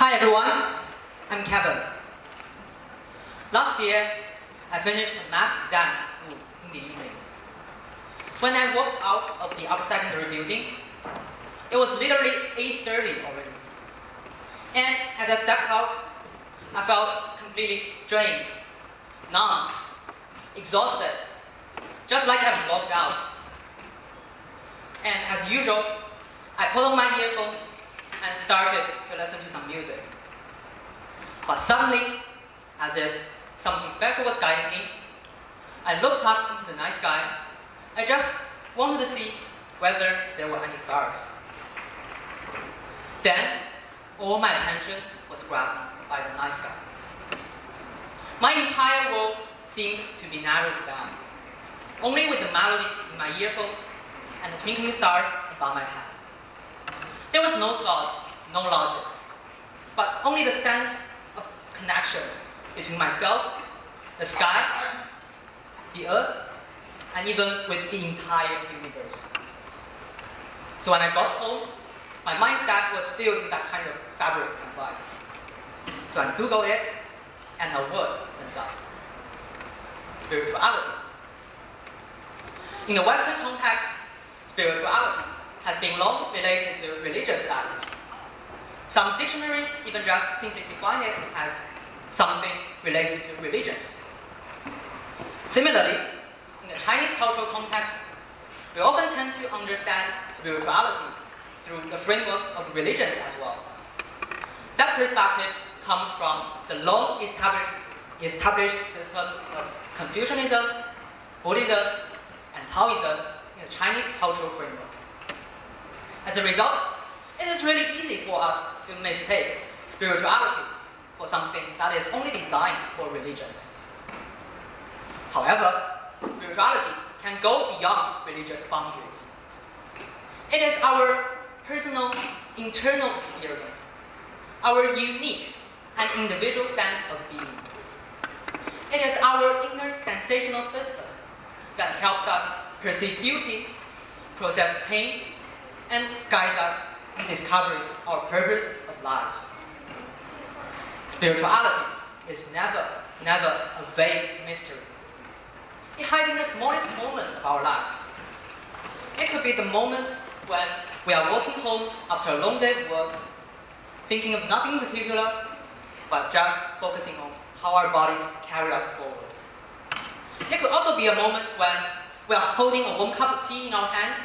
Hi everyone, I'm Kevin. Last year, I finished a math exam at school in the evening. When I walked out of the upper secondary building, it was literally 8:30 already. And as I stepped out, I felt completely drained, numb, exhausted, just like I've logged out. And as usual, I put on my earphones and started to listen to some music. But suddenly, as if something special was guiding me, I looked up into the night sky. I just wanted to see whether there were any stars. Then, all my attention was grabbed by the night sky. My entire world seemed to be narrowed down, only with the melodies in my earphones and the twinkling stars above my head. There was no thoughts, no logic, but only the sense of connection between myself, the sky, the earth, and even with the entire universe. So when I got home, my mindset was still in that kind of fabric and vibe. So I Googled it, and a word turns up: spirituality. In the Western context, spirituality has been long related to religious values. Some dictionaries even just simply define it as something related to religions. Similarly, in the Chinese cultural context, we often tend to understand spirituality through the framework of religions as well. That perspective comes from the long established system of Confucianism, Buddhism, and Taoism in the Chinese cultural framework. As a result, it is really easy for us to mistake spirituality for something that is only designed for religions. However, spirituality can go beyond religious boundaries. It is our personal, internal experience, our unique and individual sense of being. It is our inner sensational system that helps us perceive beauty, process pain, and guides us in discovering our purpose of lives. Spirituality is never a vague mystery. It hides in the smallest moment of our lives. It could be the moment when we are walking home after a long day of work, thinking of nothing in particular, but just focusing on how our bodies carry us forward. It could also be a moment when we are holding a warm cup of tea in our hands,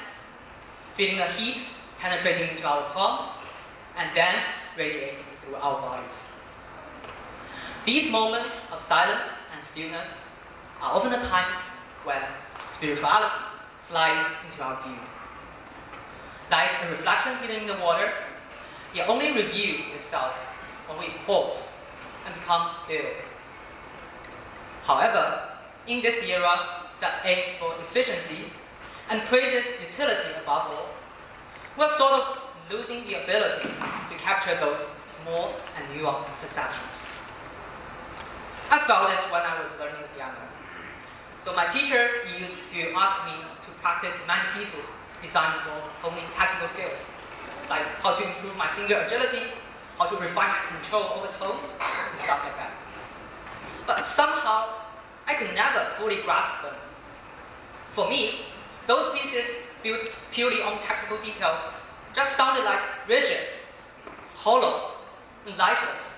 feeling the heat penetrating into our palms, and then radiating through our bodies. These moments of silence and stillness are often the times when spirituality slides into our view. Like a reflection hidden in the water, it only reveals itself when we pause and become still. However, in this era that aims for efficiency and praises utility above all, we're sort of losing the ability to capture those small and nuanced perceptions. I felt this when I was learning the piano. So my teacher used to ask me to practice many pieces designed for honing technical skills, like how to improve my finger agility, how to refine my control over tones, and stuff like that. But somehow, I could never fully grasp them. For me, those pieces built purely on technical details just sounded like rigid, hollow, and lifeless.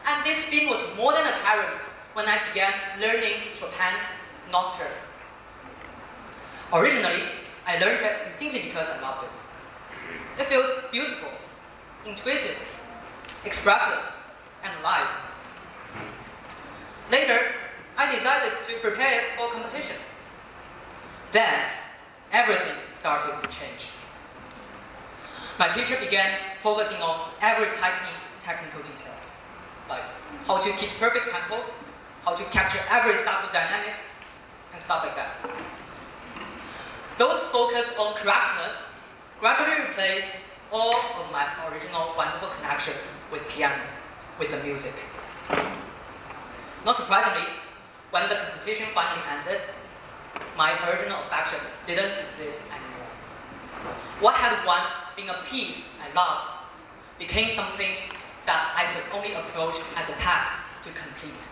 And this feeling was more than apparent when I began learning Chopin's Nocturne. Originally, I learned it simply because I loved it. It feels beautiful, intuitive, expressive, and alive. Later, I decided to prepare it for competition. Then, everything started to change. My teacher began focusing on every tiny technical detail, like how to keep perfect tempo, how to capture every staccato dynamic, and stuff like that. Those focus on correctness gradually replaced all of my original wonderful connections with piano, with the music. Not surprisingly, when the competition finally ended, my original affection didn't exist anymore. What had once been a piece I loved became something that I could only approach as a task to complete.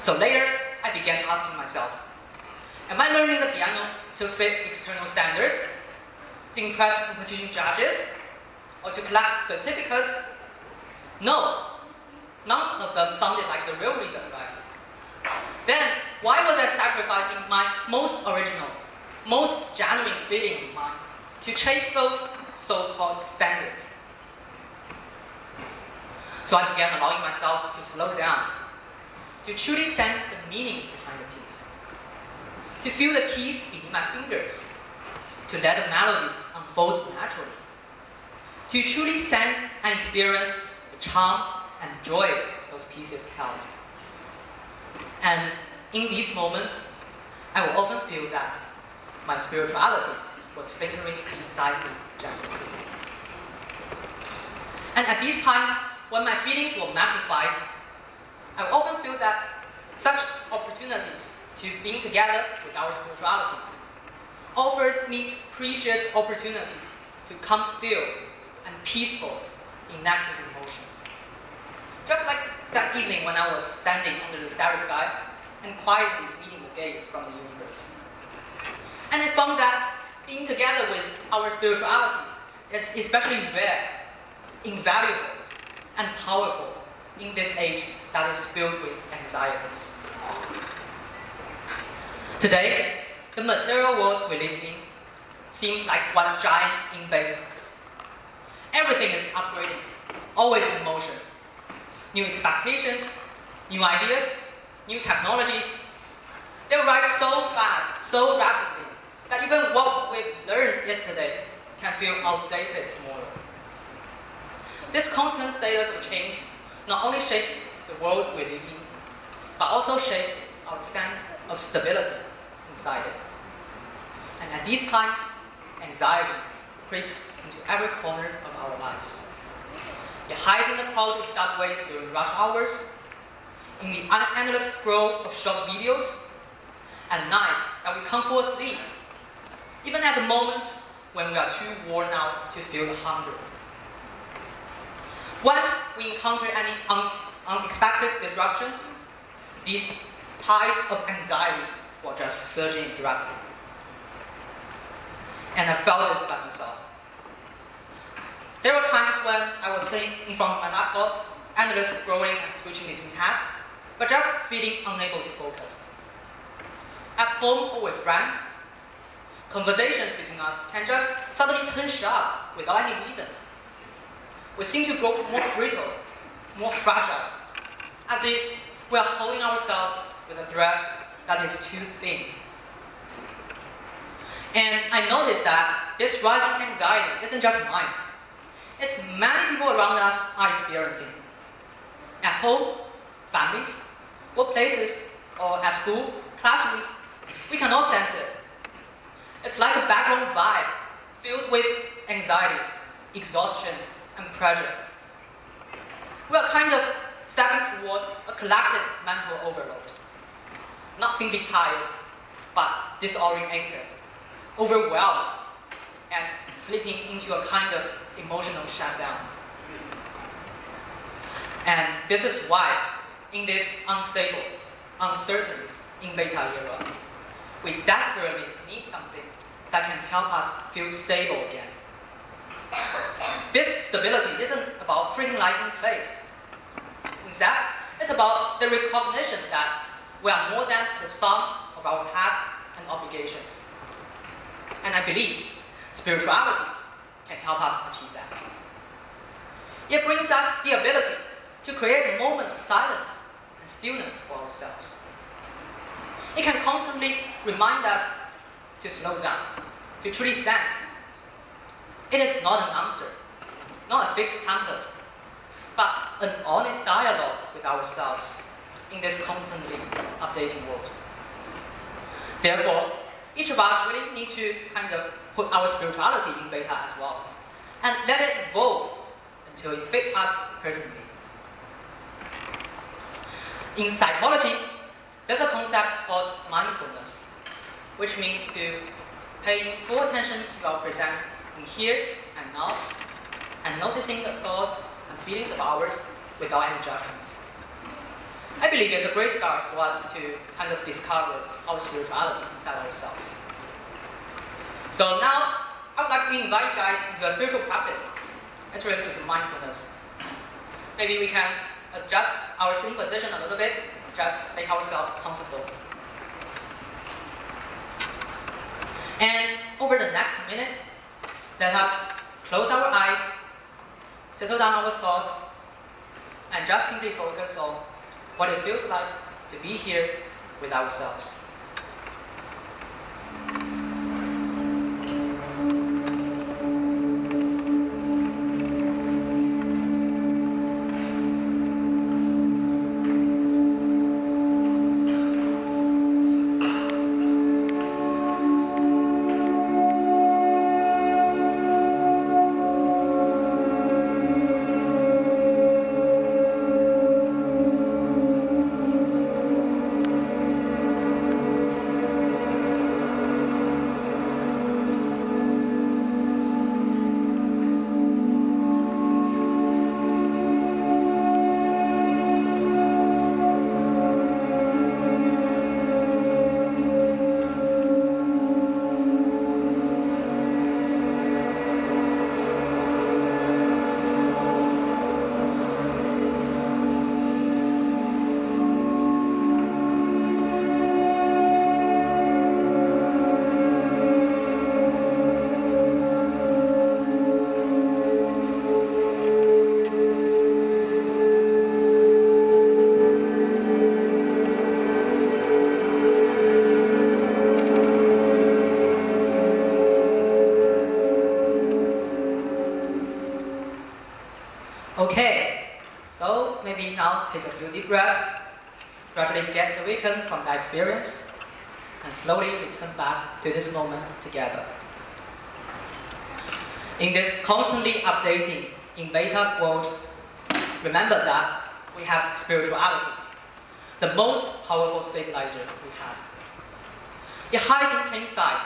So later, I began asking myself, am I learning the piano to fit external standards, to impress competition judges, or to collect certificates? No, none of them sounded like the real reason, right? Then, why was I sacrificing my most original, most genuine feeling of mine to chase those so-called standards? So I began allowing myself to slow down, to truly sense the meanings behind the piece, to feel the keys beneath my fingers, to let the melodies unfold naturally, to truly sense and experience the charm and joy those pieces held. And in these moments, I will often feel that my spirituality was flickering inside me gently. And at these times, when my feelings were magnified, I would often feel that such opportunities to being together with our spirituality offers me precious opportunities to come still and peaceful in negative emotions. Just like that evening when I was standing under the starry sky and quietly reading the gaze from the universe. And I found that being together with our spirituality is especially rare, invaluable, and powerful in this age that is filled with anxieties. Today, the material world we live in seems like one giant invader. Everything is upgrading, always in motion. New expectations, new ideas, new technologies. They rise so fast, so rapidly, that even what we've learned yesterday can feel outdated tomorrow. This constant status of change not only shapes the world we live in, but also shapes our sense of stability inside it. And at these times, anxieties creeps into every corner of our lives. It hides in the crowded subways during rush hours, in the endless scroll of short videos, at nights that we can't fall asleep, even at the moments when we are too worn out to feel the hunger. Once we encounter any unexpected disruptions, these tide of anxieties will just surge in directly. And I felt this by myself. There were times when I was sitting in front of my laptop, endless scrolling and switching between tasks, but just feeling unable to focus. At home or with friends, conversations between us can just suddenly turn sharp without any reasons. We seem to grow more brittle, more fragile, as if we are holding ourselves with a thread that is too thin. And I noticed that this rising anxiety isn't just mine. It's many people around us are experiencing. At home, families, workplaces, or at school, classrooms, we can all sense it. It's like a background vibe filled with anxieties, exhaustion, and pressure. We are kind of stepping toward a collective mental overload. Not simply tired, but disoriented, overwhelmed, and slipping into a kind of emotional shutdown. And this is why, in this unstable, uncertain in beta era, we desperately need something that can help us feel stable again. This stability isn't about freezing life in place. Instead, it's about the recognition that we are more than the sum of our tasks and obligations. And I believe spirituality can help us achieve that. It brings us the ability to create a moment of silence and stillness for ourselves. It can constantly remind us to slow down, to truly sense. It is not an answer, not a fixed template, but an honest dialogue with ourselves in this constantly updating world. Therefore, each of us really need to kind of put our spirituality in beta as well, and let it evolve until it fits us personally. In psychology, there's a concept called mindfulness, which means to pay full attention to our presence in here and now, and noticing the thoughts and feelings of ours without any judgments. I believe it's a great start for us to kind of discover our spirituality inside ourselves. So now, I would like to invite you guys into a spiritual practice. It's related to mindfulness. Maybe we can adjust our sitting position a little bit, just make ourselves comfortable. And over the next minute, let us close our eyes, settle down our thoughts, and just simply focus on what it feels like to be here with ourselves. Okay, so maybe now take a few deep breaths, gradually get awakened from that experience, and slowly return back to this moment together. In this constantly updating in beta world, remember that we have spirituality, the most powerful stabilizer we have. It hides in plain sight.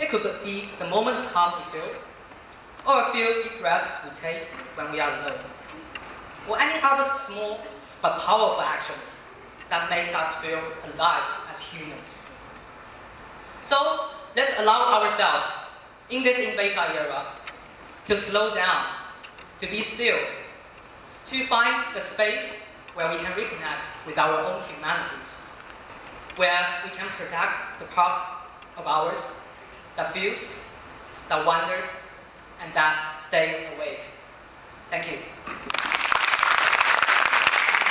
It could be the moment of calm we feel, or a few deep breaths we take when we are alone, or any other small but powerful actions that makes us feel alive as humans. So let's allow ourselves, in this in beta era, to slow down, to be still, to find the space where we can reconnect with our own humanities, where we can protect the part of ours that feels, that wonders, and that stays awake.